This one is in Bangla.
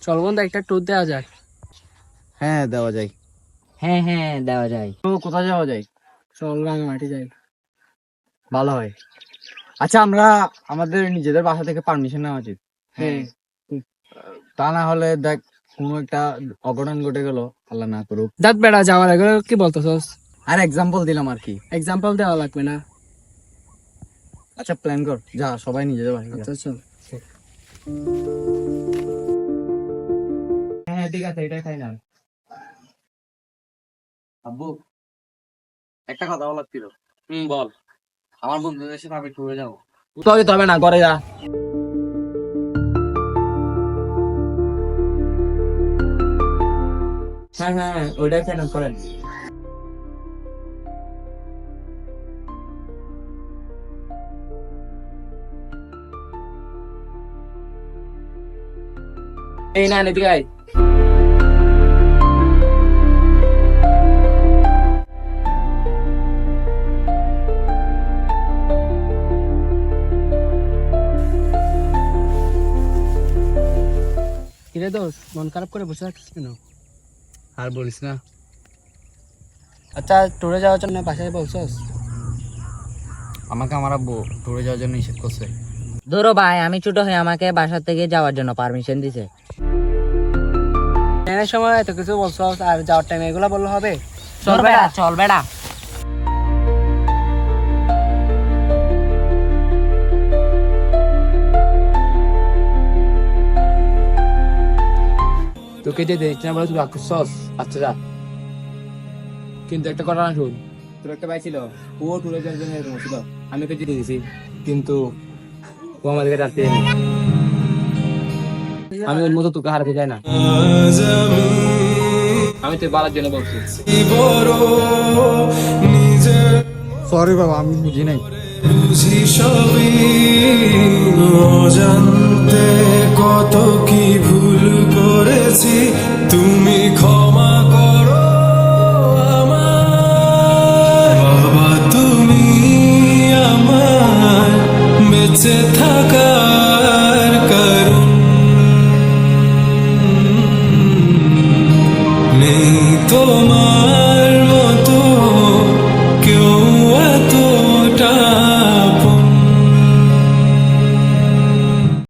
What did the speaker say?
চল বন্ধু একটা ট্যুর দেওয়া যায়। হ্যাঁ দেওয়া যায়। হ্যাঁ হ্যাঁ দেওয়া যায়। তো কোথায় যাওয়া যায়? চল রাঙামাটি যাই। ভালো হয়। আচ্ছা, আমরা আমাদের নিজেদের বাসা থেকে পারমিশন নেওয়া উচিত। হ্যাঁ তা না হলে দেখ কোনো একটা অঘটন ঘটে গেল, আল্লাহ না করুক। দাঁত বেড়া যাওয়ার আগে কি বলতেছস? আর এক্সাম্পল দিলাম আর কি। এক্সাম্পল দেওয়া লাগবে না। আচ্ছা প্ল্যান কর, যা সবাই নিজেদের বাসা। আচ্ছা চল। হ্যাঁ ঠিক আছে, এটাই ফাইনাল। আব্বু, একটা কথা বলার ছিল। বল। আমার বন্ধুদের সাথে আমি ট্যুরে যাবো। তো যেতে হবে না, ঘরে যা। হ্যাঁ হ্যাঁ ওইটাই ফাইনাল করেন। এই না এদিকে আয়। কিরে দোষ, মন খারাপ করে বসে রাখিস কেন? আর বলিস না। আচ্ছা ট্যুরে যাওয়ার জন্য বাসায় বলছস? আমাকে আমার আব্বু ট্যুরে যাওয়ার জন্য নিষেধ করছে। ধরো ভাই, আমি ছোট হয়ে আমাকে বাসা থেকে যাওয়ার জন্য পারমিশন দিছে। ট্রেনের সময় এত কিছু বলছস, আর যাওয়ার টাইমে এগুলা বললে হবে? চল বেড়া, চল বেড়া। তোকে যে দেখছি না বলে তুই রাগ করছস? আচ্ছা যা, কিন্তু একটা কথা না শুন। তোর একটা ভাই ছিল, ও ট্যুরে যাওয়ার জন্য এরকম ছিল। আমি ওকে জিতে দিয়েছি, কিন্তু ও আমাদেরকে রাখতে দেয়নি। আমি ওর মতো তোকে হারাতে চাই না। আমি তোর বাড়ার জন্য বলছি। সরি বাবা, আমি বুঝি নাই। বুঝি সবই অজান্তে কত কি ভুল করেছি, তুমি ক্ষমা করো আমায়। বাবা তুমি আমার বেঁচে থাকার কারণ, নেই তোমার